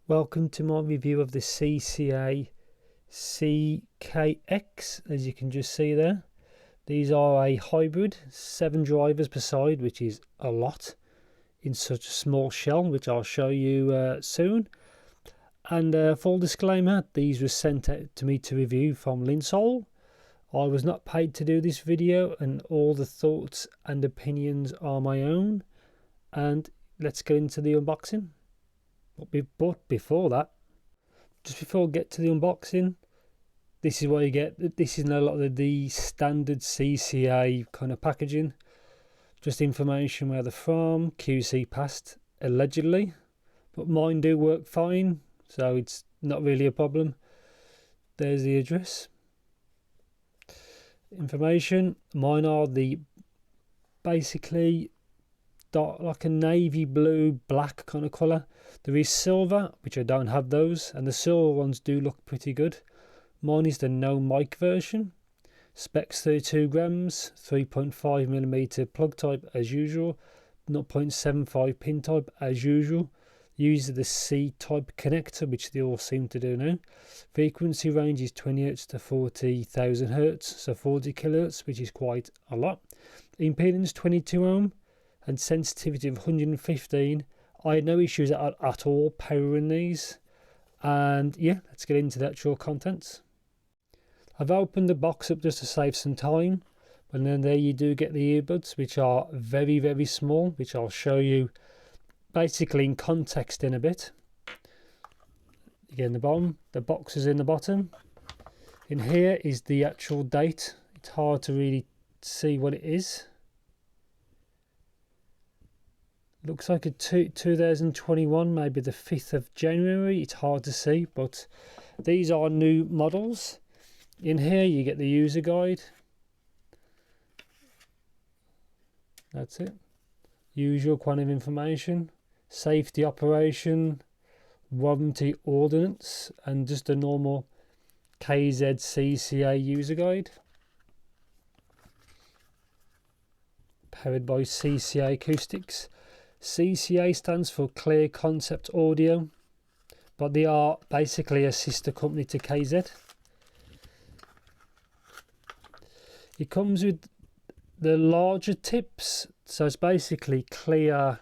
Welcome to my review of the CCA CKX, as you can just see there. These are a hybrid, 7 drivers per side, which is a lot in such a small shell, which I'll show you soon. And full disclaimer, these were sent out to me to review from Linsol. I was not paid to do this video, and all the thoughts and opinions are my own. And let's get into the unboxing. But before that, just before I get to the unboxing, this is what you get. This is a lot of the standard CCA kind of packaging. Just information where they're from, QC passed allegedly, but mine do work fine, so it's not really a problem. There's the address. Information, mine are the basically like a navy blue black kind of colour. There is silver, which I don't have those, and the silver ones do look pretty good. Mine is the no mic version. Specs 32 grams, 3.5mm plug type as usual, 0.75 pin type as usual. Uses the C type connector, which they all seem to do now. Frequency range is 20Hz to 40,000 Hz, so 40 kHz, which is quite a lot. Impedance 22 ohm. And sensitivity of 115. I had no issues at all powering these. And yeah, let's get into the actual contents. I've opened the box up just to save some time, and then there you do get the earbuds, which are very, very small, which I'll show you basically in context in a bit. Again, the bottom, the box is in the bottom. In here is the actual date. It's hard to really see what it is. Looks like a 2021, maybe the 5th of January. It's hard to see, but these are new models. In here you get the user guide. That's it. Usual kind of information. Safety operation, warranty ordinance, and just a normal KZ CCA user guide. Powered by CCA Acoustics. CCA stands for Clear Concept Audio, but they are basically a sister company to KZ. It comes with the larger tips, so it's basically clear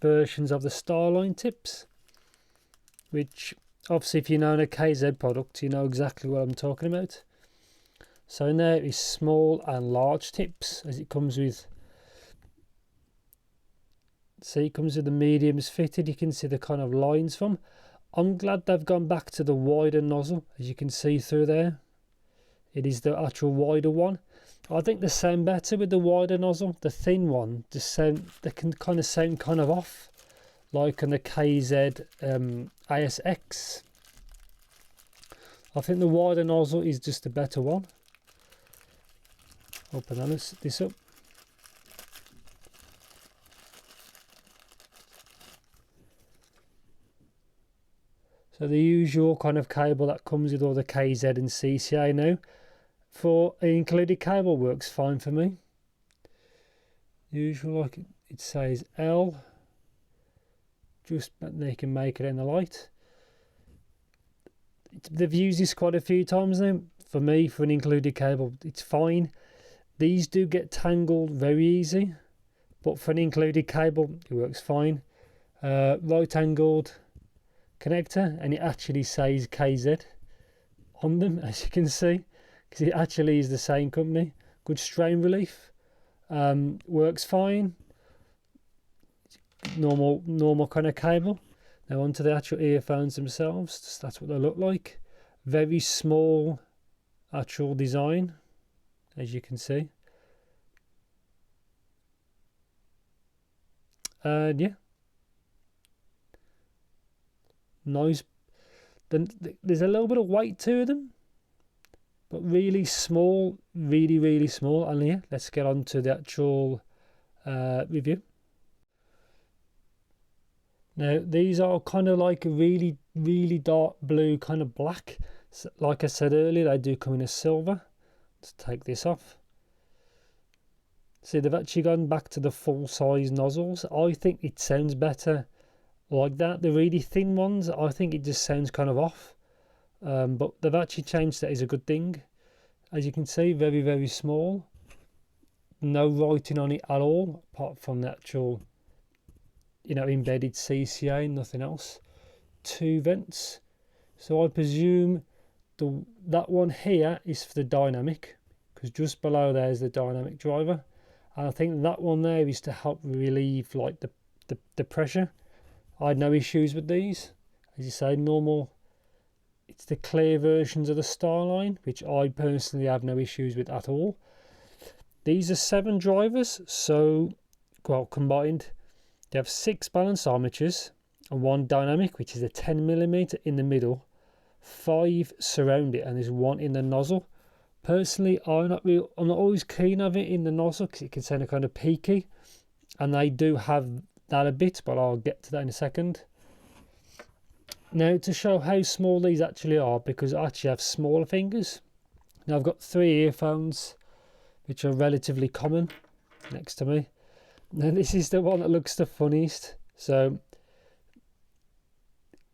versions of the Starline tips, which obviously if you know a KZ product, you know exactly what I'm talking about. So in there is small and large tips, as it comes with. See, it comes with the mediums fitted. You can see the kind of lines from. I'm glad they've gone back to the wider nozzle, as you can see through there. It is the actual wider one. I think they sound better with the wider nozzle. The thin one just sound, they can kind of sound kind of off, like on the KZ ASX. I think the wider nozzle is just a better one. Open this up. So the usual kind of cable that comes with all the KZ and CCA now. For an included cable works fine for me. Usual, like it says L. Just they can make it in the light. They've used this quite a few times now. For me, for an included cable, it's fine. These do get tangled very easy, but for an included cable, it works fine. Right angled connector, and it actually says KZ on them, as you can see, because it actually is the same company. Good strain relief, works fine. Normal kind of cable. Now onto the actual earphones themselves. That's what they look like. Very small actual design, as you can see. And yeah, nice. Then there's a little bit of weight to them, but really small, really small. And yeah, let's get on to the actual review. Now these are kind of like a really dark blue, kind of black. So, like I said earlier, they do come in a silver. Let's take this off. See, they've actually gone back to the full size nozzles. I think it sounds better like that. The really thin ones, I think it just sounds kind of off. But they've actually changed that, is a good thing. As you can see, very, very small. No writing on it at all, apart from the actual, embedded CCA, nothing else. 2 vents. So I presume that one here is for the dynamic, because just below there is the dynamic driver. And I think that one there is to help relieve like the pressure. I had no issues with these. As you say, normal. It's the clear versions of the Starline, which I personally have no issues with at all. These are 7 drivers, so, well, combined, they have 6 balanced armatures and 1 dynamic, which is a 10mm in the middle, 5 surround it, and there's 1 in the nozzle. Personally, I'm not always keen of it in the nozzle because it can sound kind of peaky, and they do have that a bit, but I'll get to that in a second. Now, to show how small these actually are, because I actually have smaller fingers. Now, I've got 3 earphones, which are relatively common, next to me. Now, this is the one that looks the funniest. So,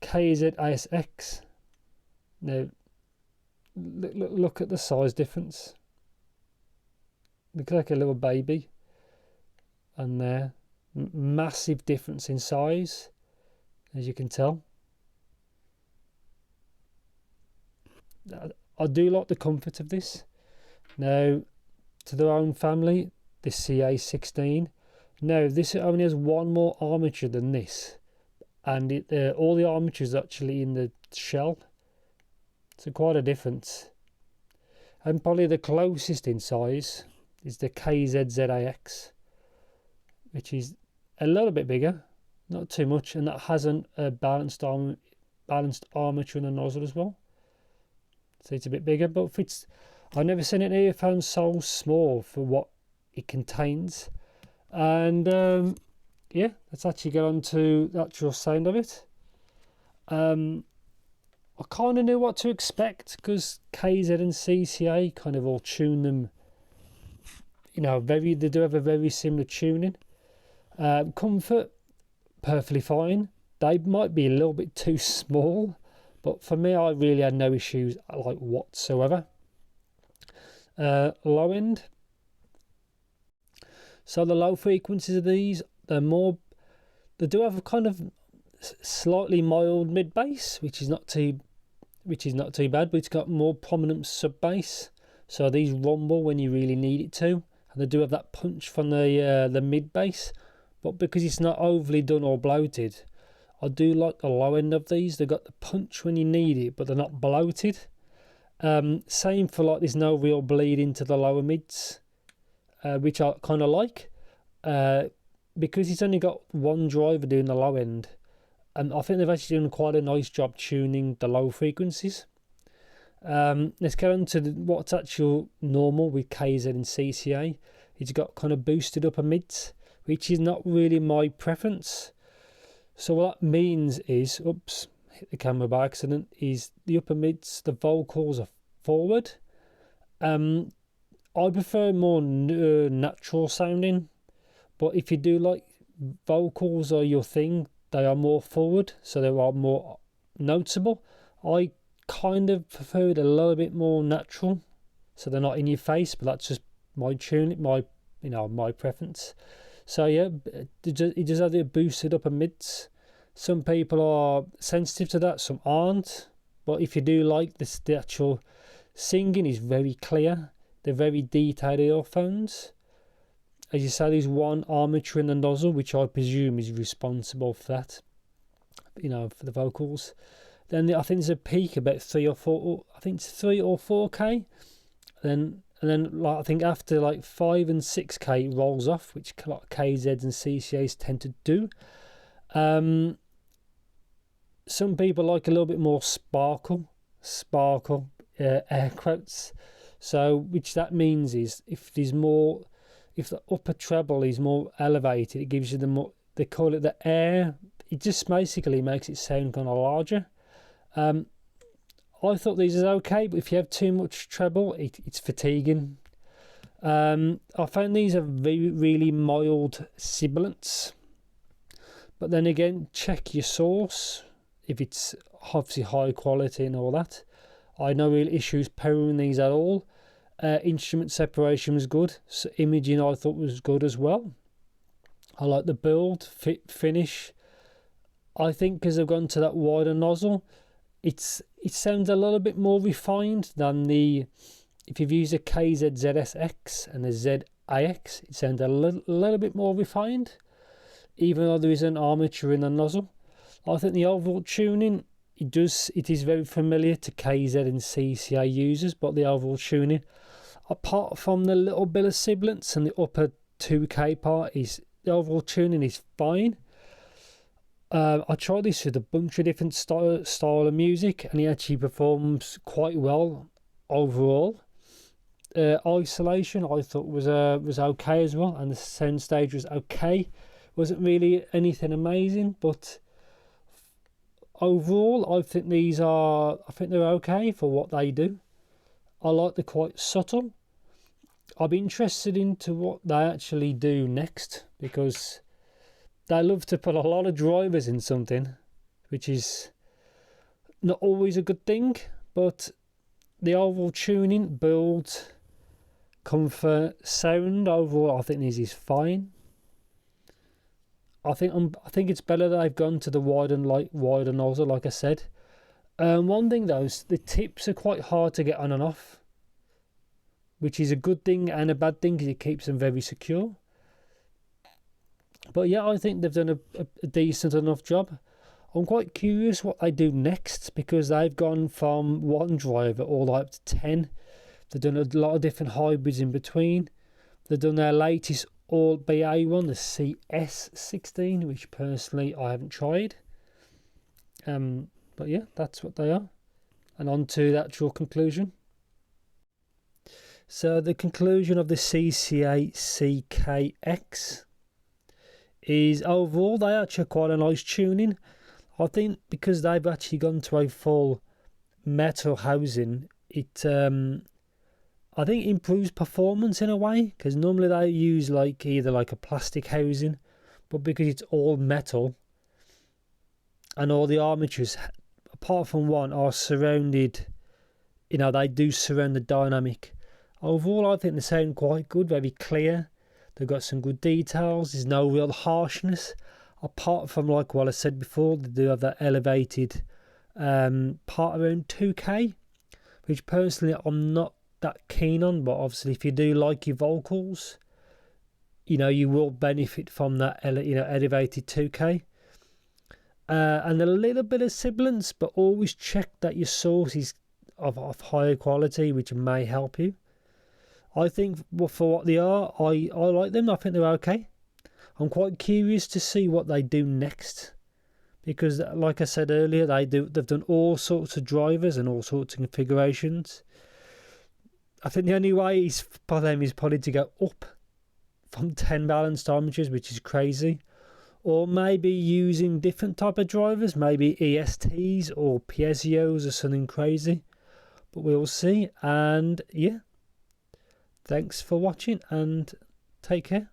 KZASX. Now, look at the size difference. Looks like a little baby. And there, massive difference in size, as you can tell. I do like the comfort of this. Now, to their own family, the CA16. Now, this only has 1 more armature than this, and all the armatures are actually in the shell. So quite a difference. And probably the closest in size is the KZZAX, which is a little bit bigger, not too much, and that has a balanced armature in the nozzle as well. So it's a bit bigger, but I've never seen an earphone so small for what it contains. And yeah, let's actually get on to the actual sound of it. I kind of knew what to expect because KZ and CCA kind of all tune them, they do have a very similar tuning. Comfort, perfectly fine. They might be a little bit too small, but for me, I really had no issues like whatsoever. Low end. So the low frequencies of these, they do have a kind of slightly mild mid bass, which is not too bad, but it's got more prominent sub bass. So these rumble when you really need it to, and they do have that punch from the mid bass. But because it's not overly done or bloated, I do like the low end of these. They've got the punch when you need it, but they're not bloated. Same for like there's no real bleed into the lower mids, which I kind of like, because it's only got 1 driver doing the low end, and I think they've actually done quite a nice job tuning the low frequencies. Let's get on to what's actual normal with KZ and CCA. It's got kind of boosted upper mids, which is not really my preference. So what that means is, hit the camera by accident, is the upper mids, the vocals are forward. I prefer more natural sounding, but if you do like vocals are your thing, they are more forward, so they are more noticeable. I kind of prefer it a little bit more natural, so they're not in your face, but that's just my tune, my preference. So yeah, it does have the boosted upper mids. Some people are sensitive to that, some aren't. But if you do like this, the actual singing is very clear. They're very detailed earphones. As you say, there's 1 armature in the nozzle, which I presume is responsible for that, for the vocals. Then I think there's a peak about 3 or 4, I think it's 3 or 4K. And then like I think after like 5 and 6K it rolls off, which like KZs and CCAs tend to do. Some people like a little bit more sparkle, air quotes. So which that means is if the upper treble is more elevated, it gives you the more, they call it the air. It just basically makes it sound kind of larger. I thought these are okay, but if you have too much treble, it's fatiguing. I found these are really mild sibilants, But then again, check your source if it's obviously high quality and all that. I had no real issues powering these at all. Instrument separation was good. So imaging I thought was good as well. I like the build, finish. I think because they've gone to that wider nozzle, it sounds a little bit more refined than if you've used a KZZSX and a ZAX, it sounds a little bit more refined, even though there is an armature in the nozzle. I think the overall tuning, it is very familiar to KZ and CCA users, but the overall tuning, apart from the little bit of sibilance and the upper 2K part, the overall tuning is fine. I tried this with a bunch of different style of music, and it actually performs quite well overall. Isolation I thought was okay as well, and the sound stage was okay. Wasn't really anything amazing, but overall I think they're okay for what they do. I like they're quite subtle. I'll be interested into what they actually do next, because they love to put a lot of drivers in something, which is not always a good thing. But the overall tuning, build, comfort, sound overall, I think this is fine. I think it's better that they've gone to the wider nozzle, like I said. One thing though is the tips are quite hard to get on and off, which is a good thing and a bad thing because it keeps them very secure. But yeah, I think they've done a decent enough job. I'm quite curious what they do next, because they've gone from one driver all the way up to 10. They've done a lot of different hybrids in between. They've done their latest all BA one, the CS16, which personally I haven't tried. But yeah, that's what they are. And on to the actual conclusion. So the conclusion of the CCA CKX is overall they actually quite a nice tuning. I think because they've actually gone to a full metal housing, it I think improves performance in a way, because normally they use either a plastic housing, but because it's all metal and all the armatures apart from one are surrounded, they do surround the dynamic. Overall I think they sound quite good, very clear. They've got some good details. There's no real harshness, apart from what I said before. They do have that elevated part around 2K, which personally I'm not that keen on. But obviously, if you do like your vocals, you will benefit from that elevated 2K. And a little bit of sibilance, but always check that your source is of higher quality, which may help you. I think for what they are, I like them. I think they're okay. I'm quite curious to see what they do next, because like I said earlier, they've done all sorts of drivers and all sorts of configurations. I think the only way for them is probably to go up from 10 balanced armatures, which is crazy, or maybe using different type of drivers, maybe ESTs or piezios or something crazy, but we'll see. And yeah, thanks for watching and take care.